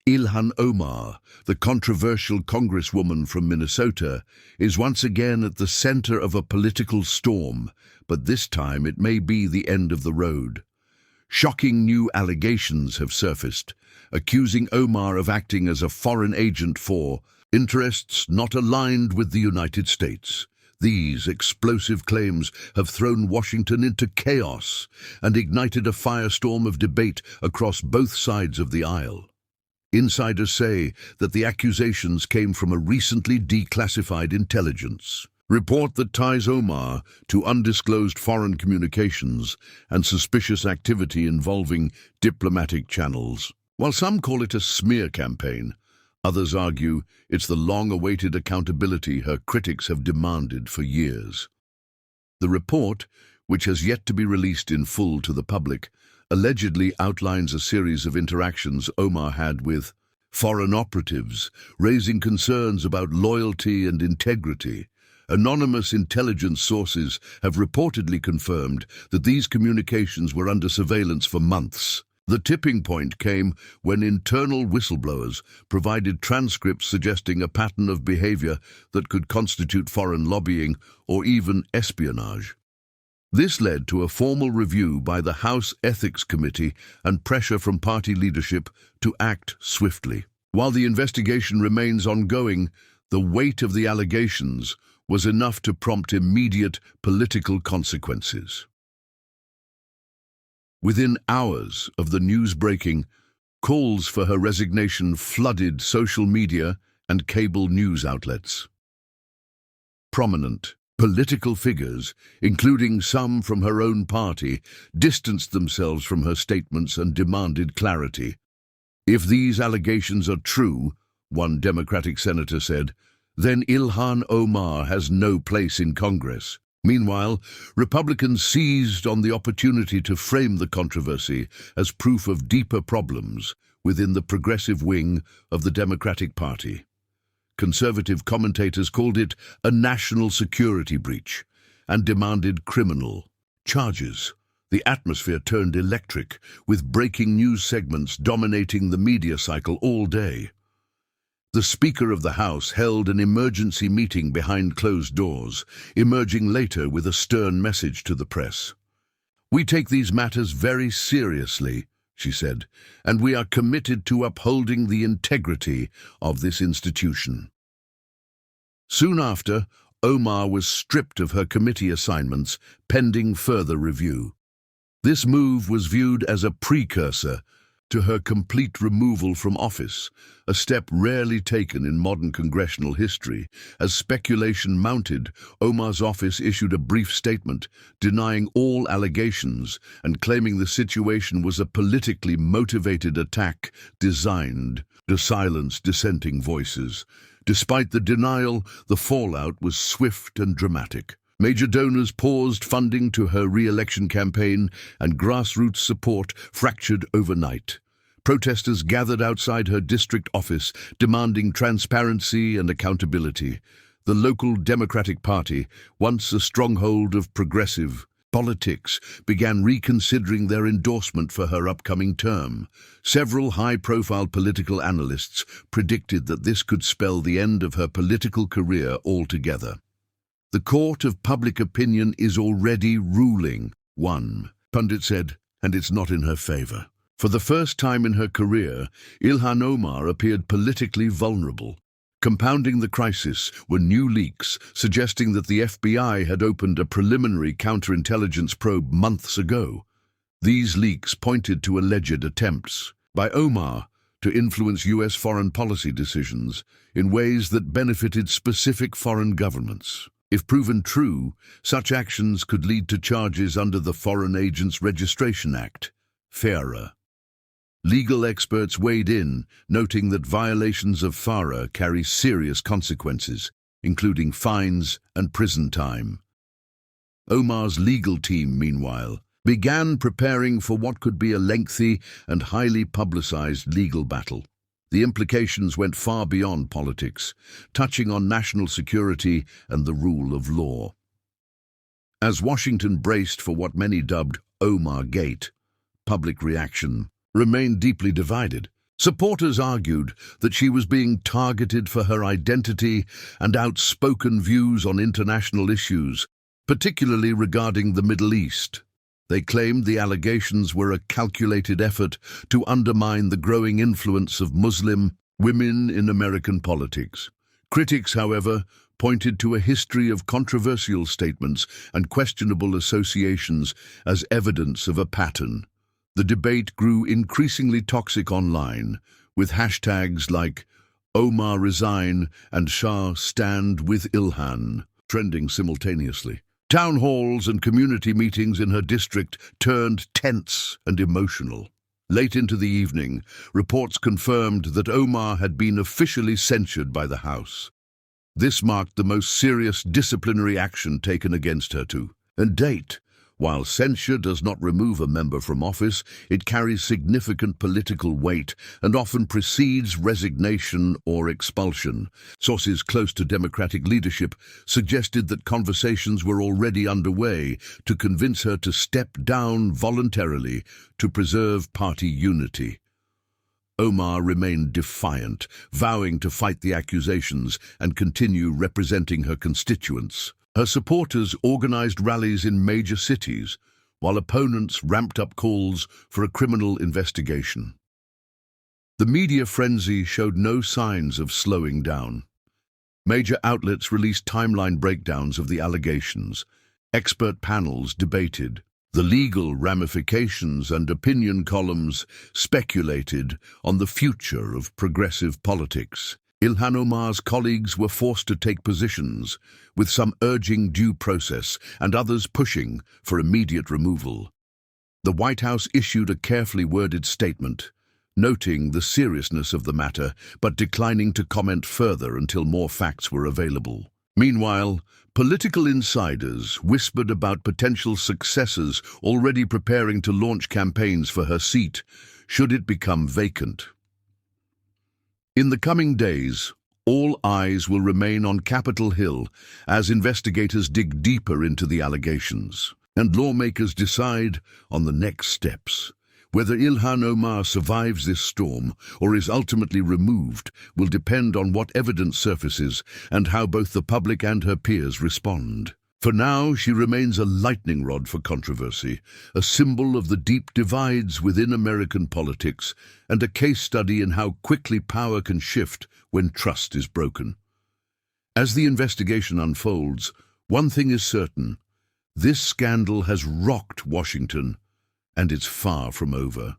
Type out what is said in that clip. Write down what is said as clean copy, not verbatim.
Ilhan Omar, the controversial Congresswoman from Minnesota, is once again at the center of a political storm, but this time it may be the end of the road. Shocking new allegations have surfaced, accusing Omar of acting as a foreign agent for interests not aligned with the United States. These explosive claims have thrown Washington into chaos and ignited a firestorm of debate across both sides of the aisle. Insiders say that the accusations came from a recently declassified intelligence report that ties Omar to undisclosed foreign communications and suspicious activity involving diplomatic channels. While some call it a smear campaign, others argue it's the long-awaited accountability her critics have demanded for years. The report, which has yet to be released in full to the public, allegedly outlines a series of interactions Omar had with foreign operatives, raising concerns about loyalty and integrity. Anonymous intelligence sources have reportedly confirmed that these communications were under surveillance for months. The tipping point came when internal whistleblowers provided transcripts suggesting a pattern of behavior that could constitute foreign lobbying or even espionage. This led to a formal review by the House Ethics Committee and pressure from party leadership to act swiftly. While the investigation remains ongoing, the weight of the allegations was enough to prompt immediate political consequences. Within hours of the news breaking, calls for her resignation flooded social media and cable news outlets. Prominent political figures, including some from her own party, distanced themselves from her statements and demanded clarity. If these allegations are true, one Democratic senator said, then Ilhan Omar has no place in Congress. Meanwhile, Republicans seized on the opportunity to frame the controversy as proof of deeper problems within the progressive wing of the Democratic Party. Conservative commentators called it a national security breach and demanded criminal charges. The atmosphere turned electric, with breaking news segments dominating the media cycle all day. The Speaker of the House held an emergency meeting behind closed doors, emerging later with a stern message to the press. "We take these matters very seriously," she said, "and we are committed to upholding the integrity of this institution." Soon after, Omar was stripped of her committee assignments, pending further review. This move was viewed as a precursor to her complete removal from office, a step rarely taken in modern congressional history. As speculation mounted, Omar's office issued a brief statement denying all allegations and claiming the situation was a politically motivated attack designed to silence dissenting voices. Despite the denial, the fallout was swift and dramatic. Major donors paused funding to her re-election campaign, and grassroots support fractured overnight. Protesters gathered outside her district office, demanding transparency and accountability. The local Democratic Party, once a stronghold of progressive politics, began reconsidering their endorsement for her upcoming term. Several high-profile political analysts predicted that this could spell the end of her political career altogether. "The court of public opinion is already ruling," one pundit said, "and it's not in her favor." For the first time in her career, Ilhan Omar appeared politically vulnerable. Compounding the crisis were new leaks suggesting that the FBI had opened a preliminary counterintelligence probe months ago. These leaks pointed to alleged attempts by Omar to influence U.S. foreign policy decisions in ways that benefited specific foreign governments. If proven true, such actions could lead to charges under the Foreign Agents Registration Act, FARA. Legal experts weighed in, noting that violations of FARA carry serious consequences, including fines and prison time. Omar's legal team, meanwhile, began preparing for what could be a lengthy and highly publicized legal battle. The implications went far beyond politics, touching on national security and the rule of law. As Washington braced for what many dubbed Omar Gate, public reaction remained deeply divided. Supporters argued that she was being targeted for her identity and outspoken views on international issues, particularly regarding the Middle East. They claimed the allegations were a calculated effort to undermine the growing influence of Muslim women in American politics. Critics, however, pointed to a history of controversial statements and questionable associations as evidence of a pattern. The debate grew increasingly toxic online, with hashtags like Omar resign and Shah stand with Ilhan trending simultaneously. Town halls and community meetings in her district turned tense and emotional. Late into the evening, reports confirmed that Omar had been officially censured by the House. This marked the most serious disciplinary action taken against her to date. While censure does not remove a member from office, it carries significant political weight and often precedes resignation or expulsion. Sources close to Democratic leadership suggested that conversations were already underway to convince her to step down voluntarily to preserve party unity. Omar remained defiant, vowing to fight the accusations and continue representing her constituents. Her supporters organized rallies in major cities, while opponents ramped up calls for a criminal investigation. The media frenzy showed no signs of slowing down. Major outlets released timeline breakdowns of the allegations. Expert panels debated. The legal ramifications and opinion columns speculated on the future of progressive politics. Ilhan Omar's colleagues were forced to take positions, with some urging due process and others pushing for immediate removal. The White House issued a carefully worded statement, noting the seriousness of the matter but declining to comment further until more facts were available. Meanwhile, political insiders whispered about potential successors already preparing to launch campaigns for her seat, should it become vacant. In the coming days, all eyes will remain on Capitol Hill as investigators dig deeper into the allegations, and lawmakers decide on the next steps. Whether Ilhan Omar survives this storm or is ultimately removed will depend on what evidence surfaces and how both the public and her peers respond. For now, she remains a lightning rod for controversy, a symbol of the deep divides within American politics, and a case study in how quickly power can shift when trust is broken. As the investigation unfolds, one thing is certain: this scandal has rocked Washington, and it's far from over.